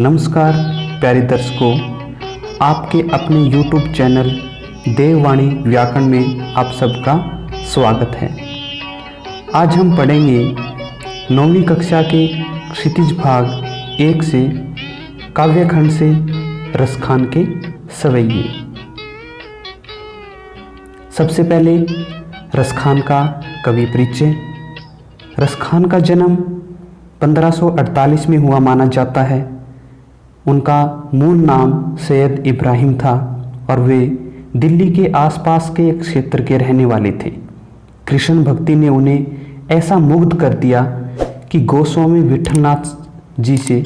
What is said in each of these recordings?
नमस्कार प्यारे दर्शकों, आपके अपने YouTube चैनल देववाणी व्याकरण में आप सबका स्वागत है। आज हम पढ़ेंगे 9वीं कक्षा के क्षितिज भाग 1 से काव्यखंड से रसखान के सवैये। सबसे पहले रसखान का कवि परिचय। रसखान का जन्म 1548 में हुआ माना जाता है। उनका मूल नाम सैयद इब्राहिम था और वे दिल्ली के आसपास के एक क्षेत्र के रहने वाले थे। कृष्ण भक्ति ने उन्हें ऐसा मुग्ध कर दिया कि गोस्वामी विठलनाथ जी से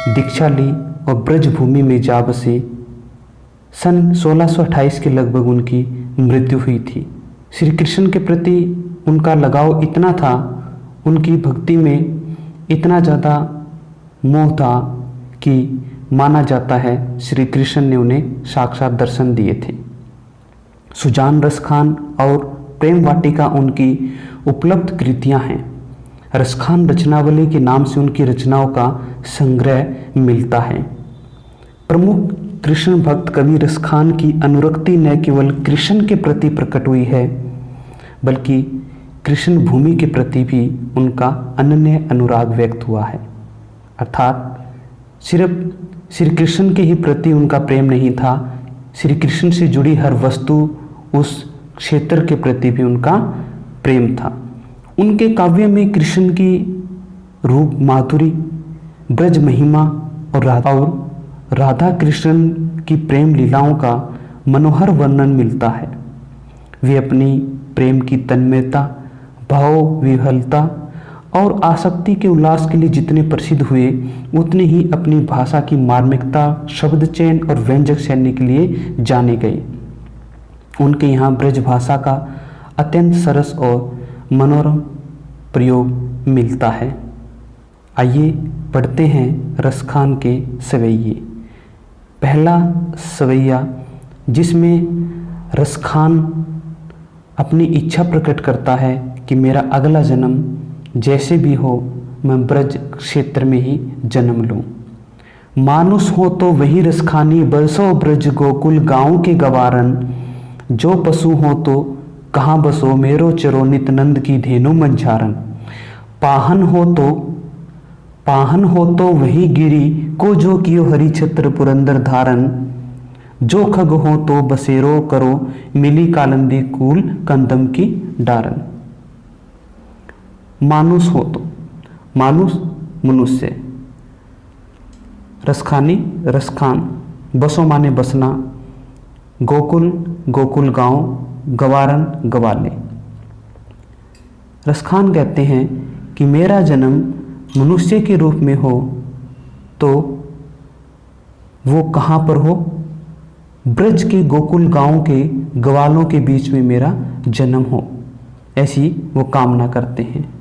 दीक्षा ली और ब्रजभूमि में जा बसे। सन 1628 के लगभग उनकी मृत्यु हुई थी। श्री कृष्ण के प्रति उनका लगाव इतना था, उनकी भक्ति में इतना ज़्यादा मोह था कि माना जाता है श्री कृष्ण ने उन्हें साक्षात दर्शन दिए थे। सुजान रसखान और प्रेम वाटिका उनकी उपलब्ध कृतियां हैं। रसखान रचनावली के नाम से उनकी रचनाओं का संग्रह मिलता है। प्रमुख कृष्ण भक्त कवि रसखान की अनुरक्ति न केवल कृष्ण के प्रति प्रकट हुई है, बल्कि कृष्ण भूमि के प्रति भी उनका अनन्य अनुराग व्यक्त हुआ है। अर्थात सिर्फ श्री कृष्ण के ही प्रति उनका प्रेम नहीं था, श्री कृष्ण से जुड़ी हर वस्तु, उस क्षेत्र के प्रति भी उनका प्रेम था। उनके काव्य में कृष्ण की रूप माधुरी, ब्रज महिमा और राधा कृष्ण की प्रेम लीलाओं का मनोहर वर्णन मिलता है। वे अपनी प्रेम की तन्मयता, भाव विह्वलता और आसक्ति के उल्लास के लिए जितने प्रसिद्ध हुए, उतने ही अपनी भाषा की मार्मिकता, शब्द चयन और व्यंजक शैली के लिए जाने गए। उनके यहाँ ब्रज भाषा का अत्यंत सरस और मनोरम प्रयोग मिलता है। आइए पढ़ते हैं रसखान के सवैये। पहला सवैया, जिसमें रसखान अपनी इच्छा प्रकट करता है कि मेरा अगला जन्म जैसे भी हो, मैं ब्रज क्षेत्र में ही जन्म लूं। मानुष हो तो वही रसखानी, बरसो ब्रज गोकुल गाँव के गवारन। जो पशु हो तो कहाँ बसो, मेरो चरो नित नंद की धेनु मंझारन। पाहन हो तो वही गिरी, को जो कियो हरि छत्र पुरंदर धारन। जो खग हो तो बसेरो करो, मिली कालंदी कूल कंदम की डारन। मानुष हो तो, मानुष मनुष्य, रसखानी रसखान, बसो माने बसना, गोकुल गोकुल गांव, गवारन गवाले। रसखान कहते हैं कि मेरा जन्म मनुष्य के रूप में हो तो वो कहाँ पर हो, ब्रज के गोकुल गांव के ग्वालों के बीच में मेरा जन्म हो, ऐसी वो कामना करते हैं।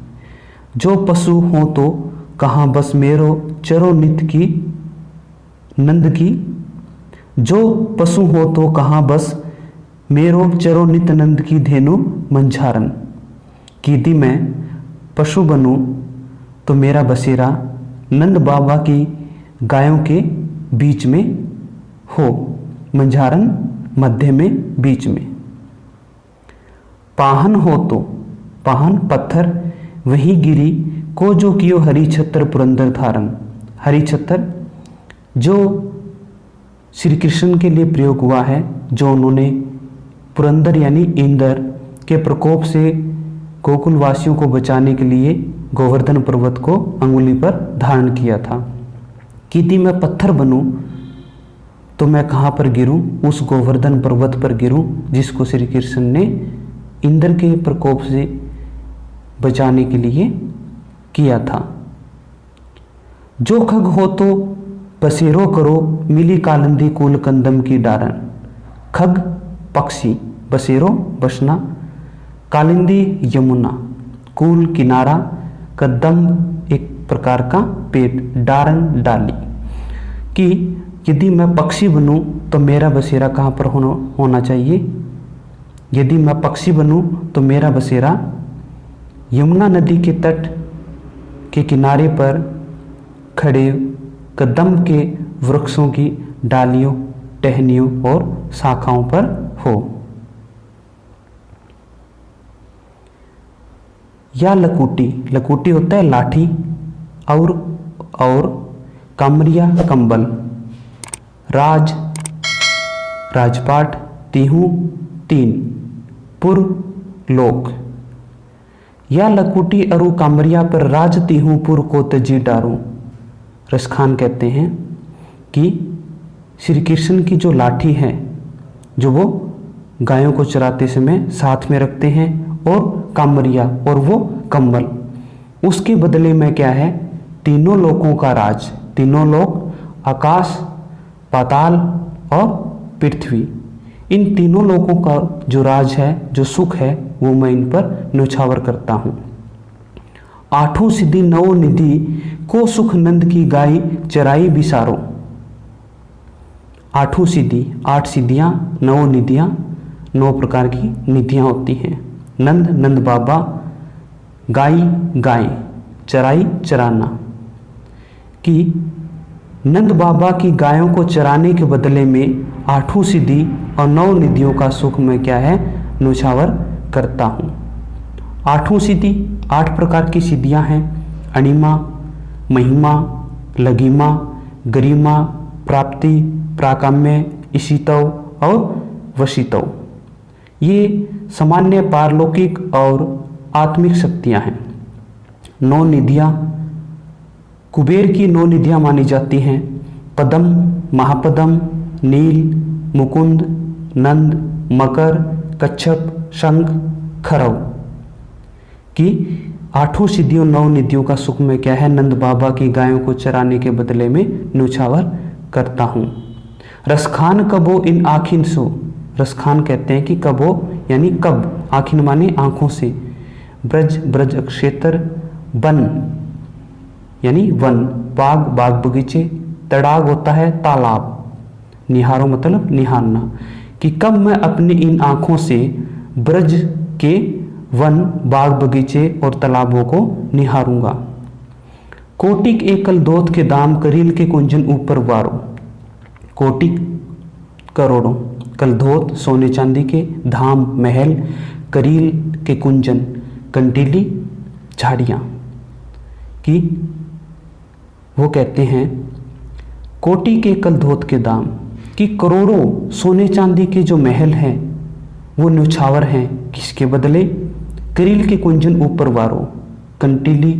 जो पशु हो तो कहाँ बस, मेरो चरो नित की नंद की। जो पशु हो तो कहाँ बस, मेरो चरो नित नंद की धेनु मंझारन। कि यदि मैं पशु बनूं तो मेरा बसेरा नंद बाबा की गायों के बीच में हो, मंझारन मध्य में, बीच में। पाहन हो तो, पाहन पत्थर, वही गिरी, को जो कियो हरि छत्र पुरंदर धारन। हरि छत्र जो श्री कृष्ण के लिए प्रयोग हुआ है, जो उन्होंने पुरंदर यानी इंद्र के प्रकोप से गोकुल वासियों को बचाने के लिए गोवर्धन पर्वत को अंगुली पर धारण किया था। कि यदि मैं पत्थर बनूं तो मैं कहाँ पर गिरूं, उस गोवर्धन पर्वत पर गिरूं जिसको श्री कृष्ण ने इंद्र के प्रकोप से बचाने के लिए किया था। जो खग हो तो बसेरो करो, मिली कालंदी कूल कंदम की डारन। खग पक्षी, बसेरो बसना, कालिंदी यमुना, कूल किनारा, कदम एक प्रकार का पेट, डारन डाली। कि यदि मैं पक्षी बनूं तो मेरा बसेरा कहाँ पर होना चाहिए। यदि मैं पक्षी बनूं तो मेरा बसेरा यमुना नदी के तट के किनारे पर खड़े कदम के वृक्षों की डालियों, टहनियों और शाखाओं पर हो। या लकुटी, लकुटी होता है लाठी, और कमरिया कंबल, राज राजपाट, तिहू तीन, पुर लोक। या लकुटी अरु कामरिया पर राज तिहू पुर को तजी डारू। रसखान कहते हैं कि श्री कृष्ण की जो लाठी है, जो वो गायों को चराते समय साथ में रखते हैं, और कामरिया और वो कंबल, उसके बदले में क्या है, तीनों लोकों का राज, तीनों लोक, आकाश, पाताल और पृथ्वी, इन तीनों लोकों का जो राज है, जो सुख है, वो मैं इन पर न्यौछावर करता हूँ। आठों सिद्धि नौ निधि को सुख नंद की गाय चराई बिसारो। आठों सिद्धि, 8 सिद्धियाँ, 9 निधियाँ, 9 प्रकार की निधियाँ होती हैं। नंद, नंद बाबा, गाय, गाय, चराई, चराना, कि नंद बाबा की गायों को चराने के बदले में 8 सिद्धि और 9 निधियों का सुख मैं क्या है, न्यौछावर करता हूँ। 8 सिद्धि, 8 प्रकार की सिद्धियाँ हैं। अणिमा, महिमा, लघिमा, गरिमा, प्राप्ति, प्राकाम्य, इशितव और वशितव। ये सामान्य पारलौकिक और आत्मिक शक्तियाँ हैं। 9 निधियाँ कुबेर की 9 निधियाँ मानी जाती हैं। पदम, महापदम, नील, मुकुंद, नंद, मकर, कच्छप, शंख, खरव, की 8 सिद्धियों 9 निधियों का सुख में क्या है, नंद बाबा की गायों को चराने के बदले में न्यौछावर करता हूँ। रसखान कबो इन आखिन सो। रसखान कहते हैं कि कबो यानी कब, आखिन माने आंखों से, ब्रज, ब्रज क्षेत्र, वन यानी वन, बाग, बाग बगीचे, तड़ाग होता है तालाब, निहारो मतलब निहारना, कि कब मैं अपनी इन आंखों से ब्रज के वन, बाग बगीचे और तालाबों को निहारूंगा। कोटिक एकल दोत के दाम करील के कुंजन ऊपर वारो। कोटिक करोड़ों, कलधोत सोने चांदी के, धाम महल, करील के कुंजन कंटीली झाड़ियाँ, कि वो कहते हैं कोटि के कलधोत के दाम, कि करोड़ों सोने चांदी के जो महल हैं वो न्यौछावर हैं, किसके बदले, करील के कुंजन ऊपर वारो, कंटीली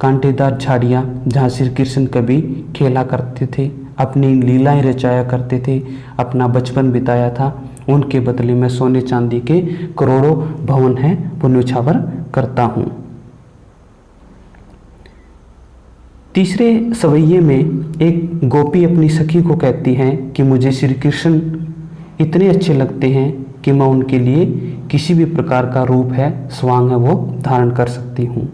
कांटेदार झाड़ियाँ जहाँ श्री कृष्ण कभी खेला करते थे, अपनी लीलाएं रचाया करते थे, अपना बचपन बिताया था, उनके बदले में सोने चांदी के करोड़ों भवन हैं वो न्यौछावर करता हूँ। तीसरे सवैये में एक गोपी अपनी सखी को कहती है कि मुझे श्री कृष्ण इतने अच्छे लगते हैं कि मैं उनके लिए किसी भी प्रकार का रूप है, स्वांग है, वो धारण कर सकती हूँ।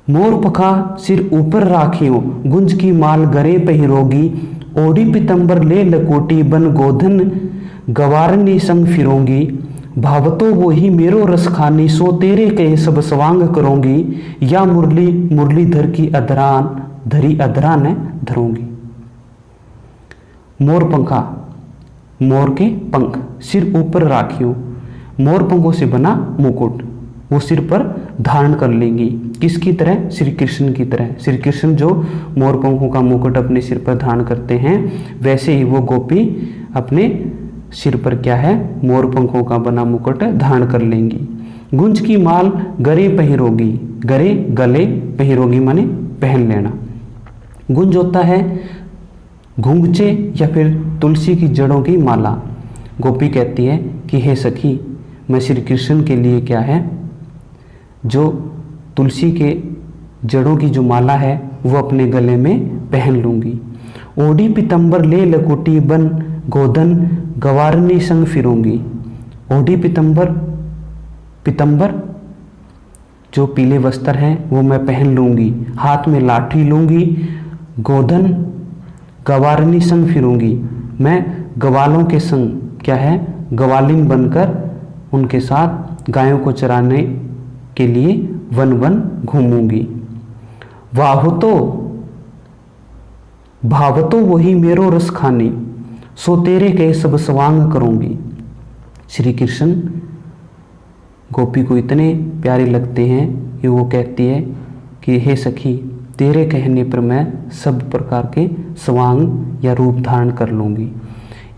मोर पखा सिर ऊपर राखियो, गुंज की माल गरे पहिरोगी, ओढ़ी पितंबर ले लकोटी बन गोधन गवारनी संग फिरोंगी, भावतो वो ही मेरो रस खानी सो तेरे कहे सब स्वांग करोगी, या मुरली मुरलीधर की अधरान धरी अधरान है धरूंगी। मोर पंखा, मोर के पंख, सिर ऊपर राखियो, मोर पंखों से बना मुकुट वो सिर पर धारण कर लेंगी, किसकी तरह, श्री कृष्ण की तरह। श्री कृष्ण जो मोर पंखों का मुकुट अपने सिर पर धारण करते हैं, वैसे ही वो गोपी अपने सिर पर क्या है, मोर पंखों का बना मुकुट धारण कर लेंगी। गुंज की माल गरे पहिरोगी, गरे गले, पहिरोगी माने पहन लेना। गुंज होता है घुंघचे या फिर तुलसी की जड़ों की माला। गोपी कहती है कि हे सखी, मैं श्री कृष्ण के लिए क्या है, जो तुलसी के जड़ों की जो माला है वो अपने गले में पहन लूँगी। ओढ़ी पितंबर ले लकुटी बन गोधन गवारनी संग फिरूंगी। ओढ़ी पितंबर, पितंबर जो पीले वस्त्र हैं वो मैं पहन लूँगी, हाथ में लाठी लूँगी, गोधन गवारनी संग फिरूंगी, मैं गवालों के संग क्या है, गवालिन बनकर उनके साथ गायों को चराने के लिए वन वन घूमूंगी। वाहुतो भावतो वही मेरो रस खानी, सो तेरे कहे सब स्वांग करूंगी। श्री कृष्ण गोपी को इतने प्यारे लगते हैं कि वो कहती है कि हे सखी, तेरे कहने पर मैं सब प्रकार के स्वांग या रूप धारण कर लूँगी।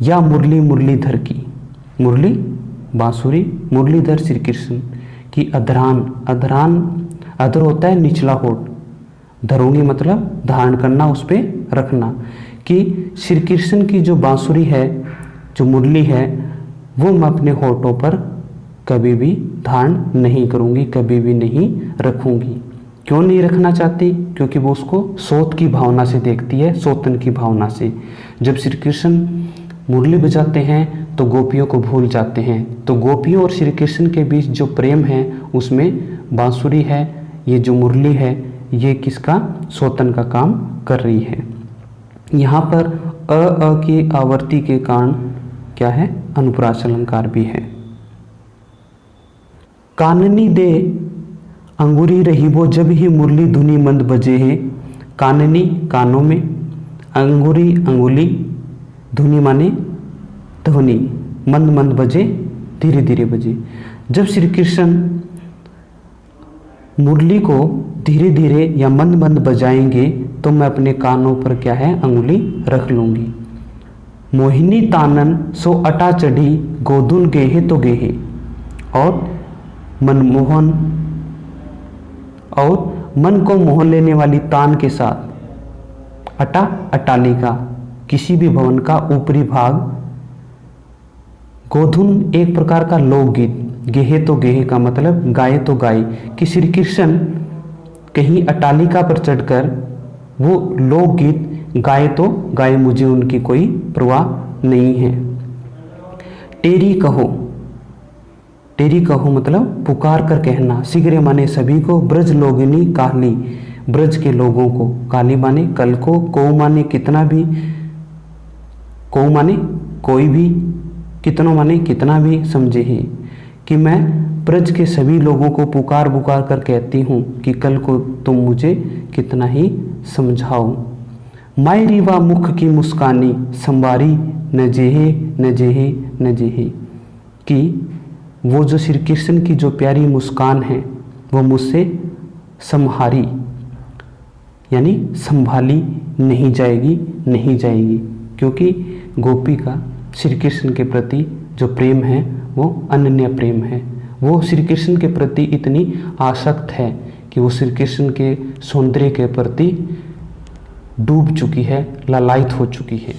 या मुरली मुरलीधर की, मुरली बांसुरी, मुरलीधर श्री कृष्ण की अधरान, अधरान अधर होता है निचला होठ, धरूंगी मतलब धारण करना, उस पर रखना, कि श्री कृष्ण की जो बांसुरी है, जो मुरली है, वो मैं अपने होठों पर कभी भी धारण नहीं करूंगी, कभी भी नहीं रखूंगी। क्यों नहीं रखना चाहती? क्योंकि वो उसको सोत की भावना से देखती है, सोतन की भावना से। जब श्री कृष्ण मुरली बजाते हैं तो गोपियों को भूल जाते हैं। तो गोपियों और श्री कृष्ण के बीच जो प्रेम है उसमें बांसुरी है, ये जो मुरली है, ये किसका? सोतन का काम कर रही है। यहाँ पर अ की आवर्ती के कारण क्या है? अनुप्रास अलंकार भी है। काननी दे अंगुरी रही वो जब ही मुरली धुनी मंद बजे है। काननी कानों में, अंगुरी अंगुली, धुनी माने ध्वनि, मंद मंद बजे धीरे धीरे बजे। जब श्री कृष्ण मुरली को धीरे धीरे या मंद मंद बजाएंगे तो मैं अपने कानों पर क्या है? अंगुली रख लूंगी। मोहिनी तानन सो अटा चढ़ी गोधुन गेहे तो गेहे, और मनमोहन और मन को मोहन लेने वाली तान के साथ, अटा अट्टालिका किसी भी भवन का ऊपरी भाग, गोधुन एक प्रकार का लोकगीत, गेहे तो गेहे का मतलब गाए तो गाए, कि श्री कृष्ण कहीं अट्टालिका पर चढ़कर वो लोकगीत गाए तो गाए, मुझे उनकी कोई परवाह नहीं है। टेरी कहो, टेरी कहो मतलब पुकार कर कहना। शीघ्र माने सभी को, ब्रज लोगिनी काली, ब्रज के लोगों को, काली माने कल को माने कितना भी, को माने कोई भी, कितनों माने कितना भी, समझे ही कि मैं ब्रज के सभी लोगों को पुकार पुकार कर कहती हूँ कि कल को तुम मुझे कितना ही समझाओ। माय रीवा मुख की मुस्कानी संवारी न जेहे न जेहे न जेहे, कि वो जो श्री कृष्ण की जो प्यारी मुस्कान है वो मुझसे संहारी यानी संभाली नहीं जाएगी, नहीं जाएगी, क्योंकि गोपी का श्री कृष्ण के प्रति जो प्रेम है वो अनन्य प्रेम है। वो श्री कृष्ण के प्रति इतनी आसक्त है कि वो श्री कृष्ण के सौंदर्य के प्रति डूब चुकी है, लालायित हो चुकी है।